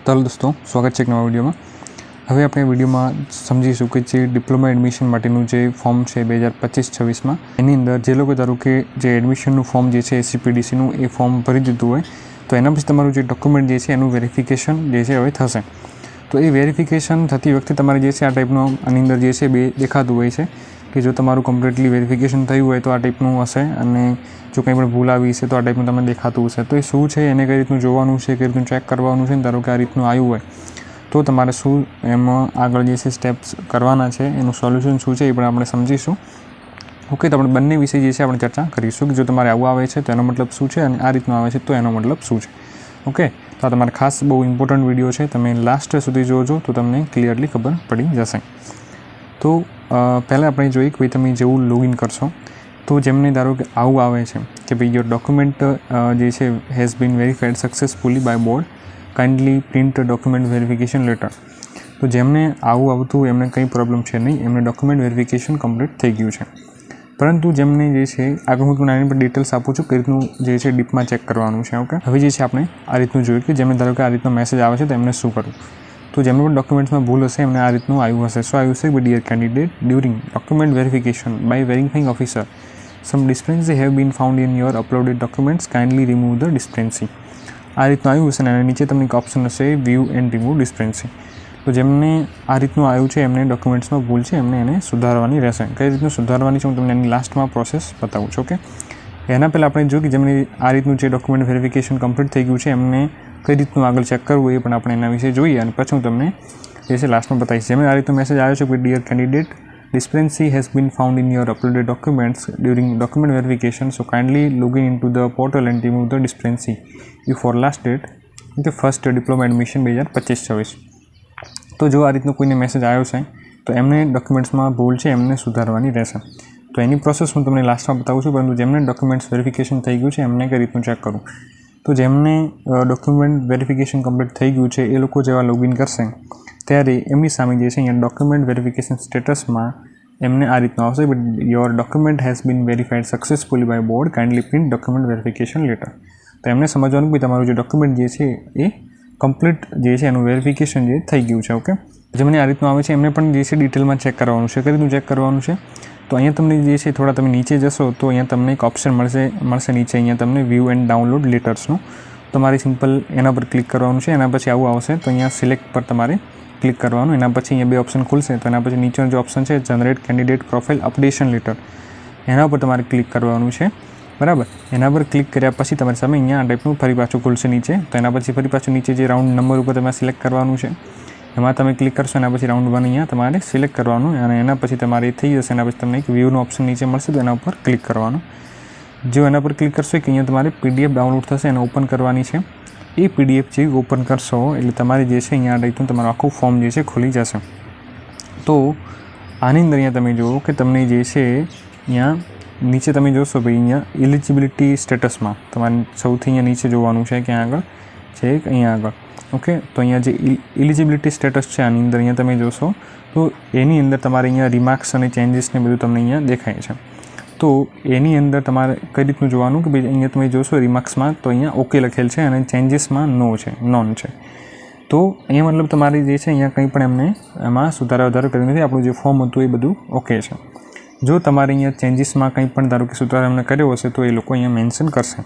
તો દોસ્તો સ્વાગત છે એક નવા વિડીયોમાં। હવે આપણે વિડીયોમાં સમજીશું કે જે ડિપ્લોમા એડમિશન માટેનું જે ફોર્મ છે 2025-26માં એની અંદર જે લોકો ધારો કે જે એડમિશનનું ફોર્મ જે છે SCPDCનું એ ફોર્મ ભરી દીધું હોય તો એના પછી તમારું જે ડોક્યુમેન્ટ જે છે એનું વેરિફિકેશન જે છે હવે થશે। તો એ વેરિફિકેશન થતી વખતે તમારે જે છે આ ટાઈપનો આની અંદર જે છે બે દેખાતું હોય છે કે જો તમારું કમ્પ્લીટલી વેરિફિકેશન થયું હોય તો આ ટાઈપનું હશે અને જો કંઈ પણ ભૂલ આવી હશે તો આ ટાઈપનું તમને દેખાતું હશે। તો એ શું છે એને કઈ રીતનું જોવાનું છે, કઈ રીતનું ચેક કરવાનું છે, ધારો કે આ રીતનું આવ્યું હોય તો તમારે શું એમાં આગળ જે છે સ્ટેપ્સ કરવાના છે, એનું સોલ્યુશન શું છે એ પણ આપણે સમજીશું। ઓકે, તો આપણે બંને વિશે જે છે આપણે ચર્ચા કરીશું કે જો તમારે આવું આવે છે તો એનો મતલબ શું છે અને આ રીતનું આવે છે તો એનો મતલબ શું છે। ઓકે, તો આ તમારે ખાસ બહુ ઇમ્પોર્ટન્ટ વિડીયો છે, તમે લાસ્ટ સુધી જોજો તો તમને ક્લિયરલી ખબર પડી જશે। તો પહેલાં આપણે જોઈએ કે ભાઈ તમે જેવું લોગિન કરશો તો જેમને ધારો કે આવું આવે છે કે ભાઈ યોર ડોક્યુમેન્ટ જે છે has been verified successfully by board, kindly print document verification letter. તો જેમને આવું આવતું એમને કંઈ પ્રોબ્લેમ છે નહીં, એમને ડોક્યુમેન્ટ વેરિફિકેશન કમ્પ્લીટ થઈ ગયું છે। પરંતુ જેમને જે છે આગળ હું તમને આની પર ડિટેલ્સ આપું છું કે રીતનું જે છે ડીપમાં ચેક કરવાનું છે। ઓકે, હવે જે છે આપણે આ રીતનું જોયું કે જેમને ધારો કે આ રીતનો મેસેજ આવે છે તો એમને શું કરવું। તો જેમને પણ ડોક્યુમેન્ટ્સમાં ભૂલ હશે એમને આ રીતનું આવ્યું હશે। શું આવ્યું છે? Dear candidate, during document verification by verifying officer some discrepancy have been found in your uploaded documents, kindly remove the discrepancy। આ રીતનું આવ્યું હશે અને નીચે તમને એક ઓપ્શન હશે વ્યૂ એન્ડ રિમૂવ ડિસ્ક્રિપન્સી। તો જેમને આ રીતનું આવ્યું છે એમને ડોક્યુમેન્ટ્સમાં ભૂલ છે એમને એને સુધારવાની રહેશે। કઈ રીતનું સુધારવાની છે હું તમને એની લાસ્ટમાં પ્રોસેસ બતાવું છું। ઓકે, એના પહેલાં આપણે જોઈએ કે જેમને આ રીતનું જે ડોક્યુમેન્ટ વેરિફિકેશન કમ્પ્લીટ થઈ ગયું છે એમને કઈ રીતનું આગળ ચેક કરવું એ પણ આપણે એના વિશે જોઈએ અને પછી હું તમને જે છે લાસ્ટમાં બતાવીશ। જેમને આ રીતનો મેસેજ આવ્યો છે કે dear candidate, discrepancy has been found in your uploaded documents during document verification, so kindly log in into the portal and remove the discrepancy before last date, okay, first diploma admission 2025-26। તો જો આ રીતનો કોઈને message આવ્યો છે તો એમને ડોક્યુમેન્ટ્સમાં ભૂલ છે એમને સુધારવાની રહેશે। તો એની પ્રોસેસ હું તમને લાસ્ટમાં બતાવું છું, પરંતુ જેમને ડોક્યુમેન્ટ્સ વેરિફિકેશન થઈ ગયું છે એમને કઈ રીતનું ચેક કરવું। તો જેમને ડોક્યુમેન્ટ વેરિફિકેશન કમ્પ્લીટ થઈ ગયું છે એ લોકો જેવા લોગિન કરશે ત્યારે એમની સામે જે છે અહીંયા ડોક્યુમેન્ટ વેરિફિકેશન સ્ટેટસમાં એમને આ રીતનું આવશે your document has been verified successfully by board, kindly print document verification letter. તો એમને સમજવાનું કે તમારું જે ડોક્યુમેન્ટ જે છે એ કમ્પ્લીટ જે છે એનું વેરિફિકેશન જે થઈ ગયું છે। ઓકે, જેમને આ રીતનું આવે છે એમને પણ જે છે ડિટેલમાં ચેક કરવાનું છે। કઈ રીતનું ચેક કરવાનું છે? તો અહીંયા તમને જે છે થોડા તમે નીચે જશો તો અહીંયા તમને એક ઓપ્શન મળશે નીચે અહીંયા તમને વ્યૂ એન્ડ ડાઉનલોડ લેટર્સનું। તમારે સિમ્પલ એના પર ક્લિક કરવાનું છે। એના પછી આવું આવશે તો અહીંયા સિલેક્ટ પર તમારે ક્લિક કરવાનું। એના પછી અહીંયા બે ઓપ્શન ખુલશે તો એના પછી નીચેનો જે ઓપ્શન છે generate candidate profile updation letter, એના ઉપર તમારે ક્લિક કરવાનું છે, બરાબર। એના પર ક્લિક કર્યા પછી તમારી સામે અહીંયા આ ટાઈપનું ફરી પાછું ખુલશે નીચે। તો એના પછી ફરી પાછું નીચે જે રાઉન્ડ નંબર ઉપર તમારે સિલેક્ટ કરવાનું છે એમાં તમે ક્લિક કરશો। એના પછી રાઉન્ડ 1 અહીંયા તમારે સિલેક્ટ કરવાનું અને એના પછી તમારે એ થઈ જશે। એના પછી તમને એક વ્યૂનો ઓપ્શન નીચે મળશે તો એના ઉપર ક્લિક કરવાનું। જો એના પર ક્લિક કરશો કે અહીંયા તમારે PDF ડાઉનલોડ થશે એને ઓપન કરવાની છે। એ PDF જે ઓપન કરશો એટલે તમારે જે છે અહીંયા આ ટાઈપનું તમારું આખું ફોર્મ જે છે ખુલી જશે। તો આની અંદર અહીંયા તમે જુઓ કે તમને જે છે અહીંયા નીચે તમે જોશો ભાઈ અહીંયા એલિજિબિલિટી સ્ટેટસમાં તમારે સૌથી અહીંયા નીચે જોવાનું છે ક્યાં આગળ છે અહીંયા આગળ। ઓકે, તો અહીંયા જે એલિજિબિલિટી સ્ટેટસ છે આની અંદર અહીંયા તમે જોશો તો એની અંદર તમારે અહીંયા રિમાર્ક્સ અને ચેન્જીસને બધું તમને અહીંયા દેખાય છે। તો એની અંદર તમારે કઈ રીતનું જોવાનું કે ભાઈ અહીંયા તમે જોશો રિમાર્ક્સમાં તો અહીંયા ઓકે લખેલ છે અને ચેન્જીસમાં નોન છે। તો અહીંયા મતલબ તમારી જે છે અહીંયા કંઈ પણ એમને એમાં સુધારા વધારો કરી નથી, આપણું જે ફોર્મ હતું એ બધું ઓકે છે। જો તમારે અહીંયા ચેન્જીસમાં કંઈ પણ ધારો કે સુધારા એમને કર્યો હશે તો એ લોકો અહીંયા મેન્શન કરશે।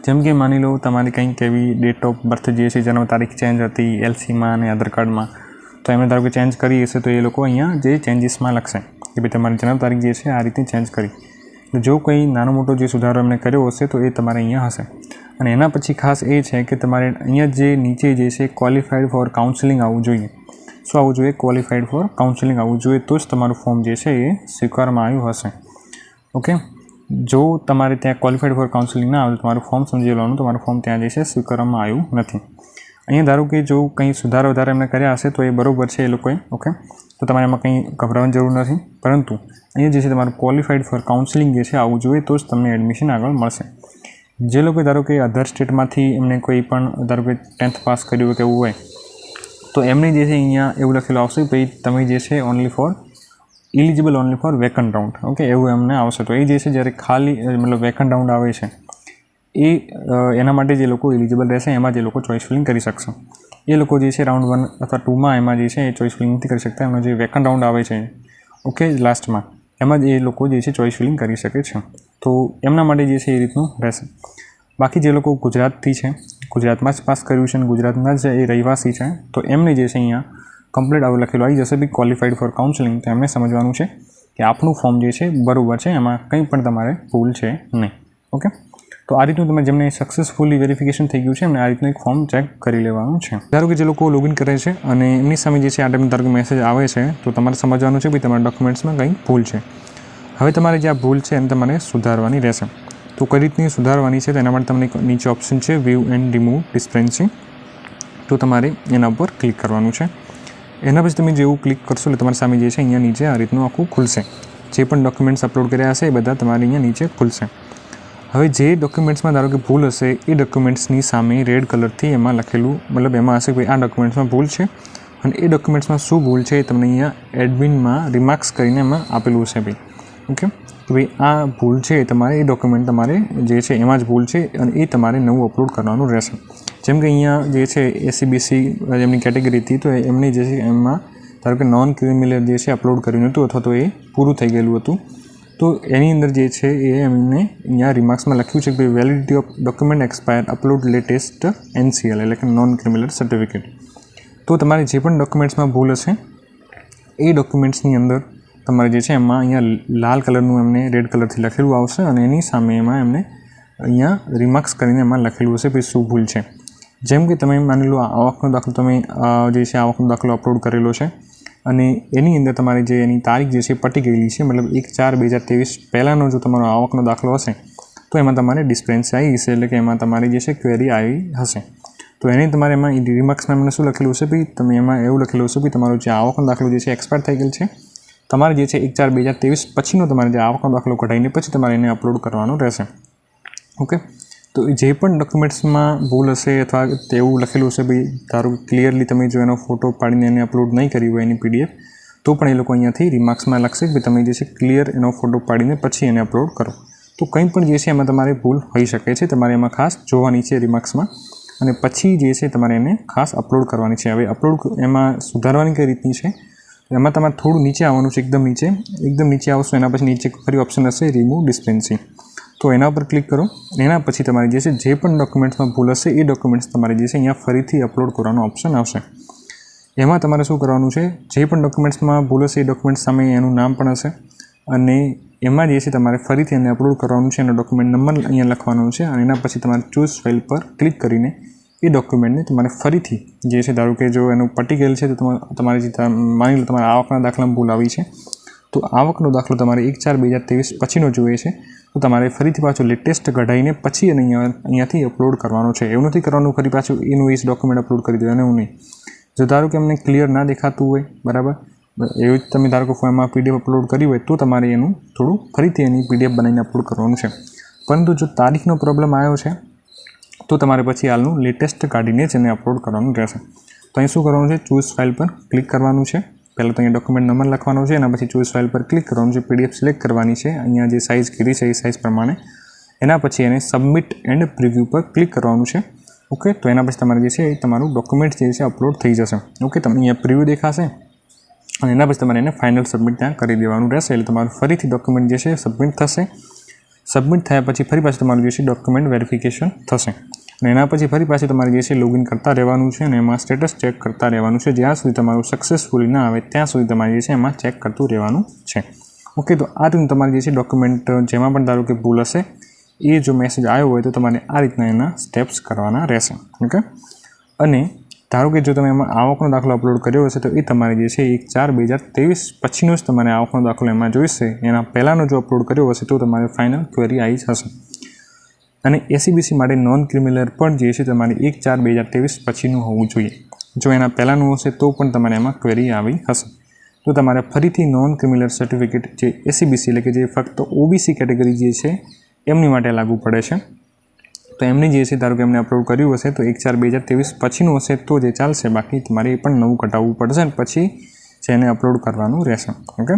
જેમ કે માની લો તમારી કંઈક એવી ડેટ ઓફ બર્થ જે છે જન્મ તારીખ ચેન્જ હતી LCમાં અને આધાર કાર્ડમાં, તો એમને ધારો કે ચેન્જ કરી હશે તો એ લોકો અહીંયા જે ચેન્જીસમાં લખશે કે ભાઈ તમારી જન્મ તારીખ જે છે આ રીતે ચેન્જ કરી। જો કોઈ નાનો મોટો જે સુધારો એમને કર્યો હશે તો એ તમારે અહીંયા હશે। અને એના પછી ખાસ એ છે કે તમારે અહીંયા જે નીચે જે છે ક્વોલિફાઈડ ફોર કાઉન્સેલિંગ આવવું જોઈએ। શું આવવું જોઈએ? ક્વોલિફાઈડ ફોર કાઉન્સેલિંગ આવવું જોઈએ તો જ તમારું ફોર્મ જે છે એ સ્વીકારવામાં આવ્યું હશે। ઓકે, જો તમારે ત્યાં ક્વોલિફાઈડ ફોર કાઉન્સેલિંગ ના આવે તો તમારું ફોર્મ સમજી લેવાનું, તમારું ફોર્મ ત્યાં જે છે સ્વીકારવામાં આવ્યું નથી। અહીંયા ધારો કે જો કંઈ સુધારો વધારે એમને કર્યા હશે તો એ બરાબર છે એ લોકોએ। ઓકે, તો તમારે એમાં કંઈ ગભરાવાની જરૂર નથી, પરંતુ અહીંયા જે છે તમારું ક્વોલિફાઈડ ફોર કાઉન્સેલિંગ જે છે આવવું જોઈએ તો જ તમને એડમિશન આગળ મળશે। જે લોકો ધારો કે અધર સ્ટેટમાંથી એમને કોઈ પણ ધારો કે 10th પાસ કર્યું હોય કે એવું હોય તો એમને જે છે અહીંયા એવું લખેલું આવશે ભાઈ તમે જે છે only for eligible only for vacant round. Okay, એવું એમને આવશે। તો એ જે છે જ્યારે ખાલી મતલબ વેકન્ટ રાઉન્ડ આવે છે એ એના માટે જે લોકો એલિજિબલ રહેશે એમાં જે લોકો ચોઇસ ફિલિંગ કરી શકશે। એ લોકો જે છે રાઉન્ડ 1 અથવા 2માં એમાં જે છે એ ચોઇસ ફિલિંગ નથી કરી શકતા. એમાં જે વેકન્ટ રાઉન્ડ આવે છે ઓકે લાસ્ટમાં એમાં જ એ લોકો જે છે ચોઇસ ફિલિંગ કરી શકે છે. તો એમના માટે જે છે એ રીતનું રહેશે. બાકી જે લોકો ગુજરાતથી છે, ગુજરાતમાં જ પાસ કર્યું છે અને ગુજરાતના જ એ રહેવાસી છે, તો એમને જે છે અહીંયા કમ્પ્લીટ આવું લખેલું આવી જશે બી ક્વોલિફાઈડ ફોર કાઉન્સેલિંગ. તો એમને સમજવાનું છે કે આપનું ફોર્મ જે છે બરાબર છે, એમાં કંઈ પણ તમારે ભૂલ છે નહીં. ઓકે, તો આ રીતનું તમે જેમને સક્સેસફુલી વેરિફિકેશન થઈ ગયું છે એમને આ રીતનું એક ફોર્મ ચેક કરી લેવાનું છે. ધારો કે જે લોકો લોગિન કરે છે અને એમની સામે જે છે આ ટાઈપનો ધારો કે મેસેજ આવે છે, તો તમારે સમજવાનું છે કે તમારા ડોક્યુમેન્ટ્સમાં કંઈ ભૂલ છે. હવે તમારે જે આ ભૂલ છે એને તમારે સુધારવાની રહેશે. તો કઈ રીતની સુધારવાની છે તેના માટે તમને નીચે ઓપ્શન છે વ્યૂ એન્ડ રિમૂવ ડિસ્ક્રિપન્સી. તો તમારે એના ઉપર ક્લિક કરવાનું છે. એના પછી તમે જેવું ક્લિક કરશો એટલે તમારી સામે જે છે અહીંયા નીચે આ રીતનું આખું ખુલશે. જે પણ ડોક્યુમેન્ટ્સ અપલોડ કર્યા હશે એ બધા તમારે અહીંયા નીચે ખુલશે. હવે જે ડોક્યુમેન્ટ્સમાં ધારો કે ભૂલ હશે એ ડોક્યુમેન્ટ્સની સામે રેડ કલરથી એમાં લખેલું, મતલબ એમાં હશે કે ભાઈ આ ડોક્યુમેન્ટ્સમાં ભૂલ છે અને એ ડોક્યુમેન્ટ્સમાં શું ભૂલ છે એ તમને અહીંયા એડમિનમાં રિમાર્ક્સ કરીને એમાં આપેલું હશે ભાઈ. ઓકે, કે ભાઈ આ ભૂલ છે તમારે એ ડોક્યુમેન્ટ તમારે જે છે એમાં જ ભૂલ છે અને એ તમારે નવું અપલોડ કરવાનું રહેશે. જેમ કે અહીંયા જે છે એસીબીસી એમની કેટેગરી હતી, તો એમની જે છે એમાં ધારો કે નોન ક્રિમિનલ જે છે અપલોડ કર્યું હતું અથવા તો એ પૂરું થઈ ગયેલું હતું, તો એની અંદર જે છે એ એમને અહીંયા રિમાર્ક્સમાં લખ્યું છે કે ભાઈ validity of document expire upload latest NCL એટલે કે નોન ક્રિમિનલ સર્ટિફિકેટ. તો તમારે જે પણ ડોક્યુમેન્ટ્સમાં ભૂલ હશે એ ડોક્યુમેન્ટ્સની અંદર તમારે જે છે એમાં અહીંયા લાલ કલરનું એમને રેડ કલરથી લખેલું આવશે અને એની સામે એમાં એમને અહીંયા રિમાર્ક્સ કરીને એમાં લખેલું હશે ભાઈ શું ભૂલ છે. જેમ કે તમે માની લો આવકનો દાખલો તમે જે છે આવકનો દાખલો અપલોડ કરેલો છે અને એની અંદર તમારી જે એની તારીખ જે છે પટી ગયેલી છે, મતલબ 1/4/2023 પહેલાંનો જો તમારો આવકનો દાખલો હશે તો એમાં તમારે ડિસ્ક્રિપન્સી આવી હશે, એટલે કે એમાં તમારી જે છે ક્વેરી આવી હશે. તો એને તમારે એમાં રિમાર્ક્સમાં એમને શું લખેલું હશે ભાઈ, તમે એમાં એવું લખેલું હશે કે તમારો જે આવકનો દાખલો જે છે એક્સપાયર થઈ ગયેલ છે, તમારે જે છે 1/4/2023 પછીનો તમારે જે આવકનો દાખલો કઢાવીને પછી તમારે એને અપલોડ કરવાનો રહેશે. ઓકે, તો જે પણ ડોક્યુમેન્ટ્સમાં ભૂલ હશે અથવા તેવું લખેલું હશે ભાઈ, ધારો કે ક્લિયરલી તમે જો એનો ફોટો પાડીને એને અપલોડ નહીં કરી હોય એની PDF, તો પણ એ લોકો અહીંયાથી રિમાર્ક્સમાં લખશે કે તમે જે છે ક્લિયર એનો ફોટો પાડીને પછી એને અપલોડ કરો. તો કંઈ પણ જે છે એમાં તમારે ભૂલ હોઈ શકે છે, તમારે એમાં ખાસ જોવાની છે રિમાર્ક્સમાં અને પછી જે છે તમારે એને ખાસ અપલોડ કરવાની છે. હવે અપલોડ એમાં સુધારવાની કઈ રીતની છે, એમાં તમારે થોડું નીચે આવવાનું છે, એકદમ નીચે આવશો એના પછી નીચે ફરી ઓપ્શન હશે રિમૂવ ડિસ્ક્રિપન્સી. તો એના ઉપર ક્લિક કરો. એના પછી તમારી જે પણ ડોક્યુમેન્ટ્સમાં ભૂલ હશે એ ડોક્યુમેન્ટ્સ તમારે જે છે અહીંયા ફરીથી અપલોડ કરવાનો ઓપ્શન આવશે. એમાં તમારે શું કરવાનું છે, જે પણ ડોક્યુમેન્ટ્સમાં ભૂલ હશે એ ડોક્યુમેન્ટ સામે એનું નામ પણ હશે અને એમાં જે છે તમારે ફરીથી એને અપલોડ કરવાનું છે, એનો ડોક્યુમેન્ટ નંબર અહીંયા લખવાનો છે અને એના પછી તમારે ચૂઝ ફાઇલ પર ક્લિક કરીને એ ડોક્યુમેન્ટને તમારે ફરીથી જે છે ધારો કે જો એનું પટી ગયેલ છે તો તમારે જે માની લો તમારા આવકના દાખલામાં ભૂલ આવી છે, તો આવકનો દાખલો તમારે 1/4/2023 પછીનો જોઈએ છે, તો તમારે ફરીથી પાછો લેટેસ્ટ કઢાવીને પછી એને અહીંયાથી અપલોડ કરવાનો છે. એવું નથી કરવાનું ફરી પાછું એનું એ જ ડોક્યુમેન્ટ અપલોડ કરી દેવાનું, એવું નહીં. જો ધારો કે અમને ક્લિયર ના દેખાતું હોય, બરાબર, એવું જ તમે ધારો કે ફોર્મમાં PDF અપલોડ કરી હોય તો તમારે એનું થોડું ફરીથી એની PDF બનાવીને અપલોડ કરવાનું છે. પરંતુ જો તારીખનો પ્રોબ્લેમ આવ્યો છે તો તમારે પછી હાલનું લેટેસ્ટ કાઢીને જ એને અપલોડ કરવાનું રહેશે. તો અહીં શું કરવાનું છે, ચૂઝ ફાઇલ પર ક્લિક કરવાનું છે. પહેલાં તો અહીંયા ડોક્યુમેન્ટ નંબર લખવાનો છે, એના પછી ચૂઝ ફાઇલ પર ક્લિક કરવાનું છે, PDF સિલેક્ટ કરવાની છે, અહીંયા જે સાઇઝ કીધી છે એ સાઇઝ પ્રમાણે. એના પછી એને સબમિટ એન્ડ પ્રિવ્યૂ પર ક્લિક કરવાનું છે. ઓકે, તો એના પછી તમારે જે છે એ તમારું ડોક્યુમેન્ટ જે છે અપલોડ થઈ જશે. ઓકે, તમને અહીંયા પ્રિવ્યૂ દેખાશે અને એના પછી તમારે એને ફાઇનલ સબમિટ ત્યાં કરી દેવાનું રહેશે. એટલે તમારું ફરીથી ડોક્યુમેન્ટ જે છે સબમિટ થશે. સબમિટ થયા પછી ફરી પાછું તમારું જે છે ડોક્યુમેન્ટ વેરિફિકેશન થશે અને એના પછી ફરી પાછું તમારે જે છે લોગિન કરતા રહેવાનું છે અને એમાં સ્ટેટસ ચેક કરતા રહેવાનું છે. જ્યાં સુધી તમારું સક્સેસફુલી ના આવે ત્યાં સુધી તમારે જે છે એમાં ચેક કરતું રહેવાનું છે. ઓકે, તો આ રીતનું તમારે જે છે ડોક્યુમેન્ટ જેમાં પણ ધારો કે ભૂલ હશે એ જો મેસેજ આવ્યો હોય તો તમારે આ રીતના એના સ્ટેપ્સ કરવાના રહેશે. ઓકે, અને ધારો કે જો તમે એમાં આવકનો દાખલો અપલોડ કર્યો હશે તો એ તમારે જે છે 1/4/2023 પછીનો જ તમારે આવકનો દાખલો એમાં જોઈશે. એના પહેલાંનો જો અપલોડ કર્યો હશે તો તમારે ફાઇનલ ક્વેરી આવી જ હશે. અને એસીબીસી માટે નોન ક્રિમિનલ પણ જે છે તમારે 1/4/2023 પછીનું હોવું જોઈએ. જો એના પહેલાંનું હશે તો પણ તમારે એમાં ક્વેરી આવી હશે. તો તમારે ફરીથી નોન ક્રિમિનલ સર્ટિફિકેટ જે એસીબીસી એટલે કે જે ફક્ત OBC કેટેગરી જે છે એમની માટે લાગુ પડે છે. તો એમની જે છે ધારો કે એમને અપલોડ કર્યું હશે તો 1/4/2023 પછીનું હશે તો જે ચાલશે, બાકી તમારે એ પણ નવું કઢાવવું પડશે અને પછી જેને અપલોડ કરવાનું રહેશે. ઓકે,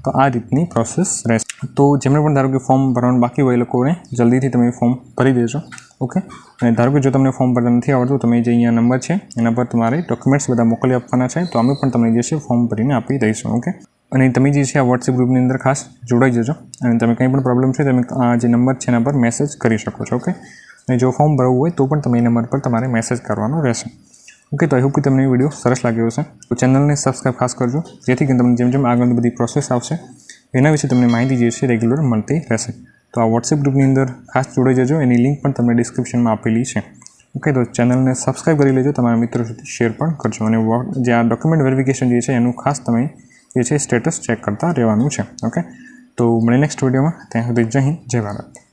તો આ રીતની પ્રોસેસ રહેશે. તો જેમણે પણ ધારો કે ફોર્મ ભરવાનું બાકી હોય એ લોકોને જલ્દીથી તમે ફોર્મ ભરી દેજો. ઓકે, અને ધારો કે જો તમને ફોર્મ ભરતા નથી આવડતું, તમે જે અહીંયા નંબર છે એના પર તમારે ડોક્યુમેન્ટ્સ બધા મોકલી આપવાના છે, તો અમે પણ તમને જે છે ફોર્મ ભરીને આપી દઈશું. ઓકે, અને તમે જે છે આ વોટ્સએપ ગ્રુપની અંદર ખાસ જોડાઈ જજો, અને તમે કંઈ પણ પ્રોબ્લેમ છે તમે આ જે નંબર છે એના પર મેસેજ કરી શકો છો. ઓકે, અને જો ફોર્મ ભરવું હોય તો પણ તમે એ નંબર પર તમારે મેસેજ કરવાનો રહેશે. ઓકે, તો આઈ હોપ કે તમને વિડીયો સરસ લાગ્યો હશે. તો ચેનલને સબસ્ક્રાઈબ ખાસ કરજો, જેથી કરીને તમને જેમ જેમ આગળની બધી પ્રોસેસ આવશે એના વિશે તમને માહિતી જે છે રેગ્યુલર મળતી રહેશે. તો આ વોટ્સએપ ગ્રુપની અંદર ખાસ જોડાઈ જજો, એની લિંક પણ તમને ડિસ્ક્રિપ્શનમાં આપેલી છે. ઓકે, તો ચેનલને સબસ્ક્રાઈબ કરી લેજો, તમારા મિત્રો સુધી શેર પણ કરજો, અને જે આ ડોક્યુમેન્ટ વેરિફિકેશન જે છે એનું ખાસ તમે જે છે સ્ટેટસ ચેક કરતા રહેવાનું છે. ઓકે, તો મળીએ નેક્સ્ટ વિડીયોમાં. ત્યાં સુધી જય હિન્દ, જય ભારત.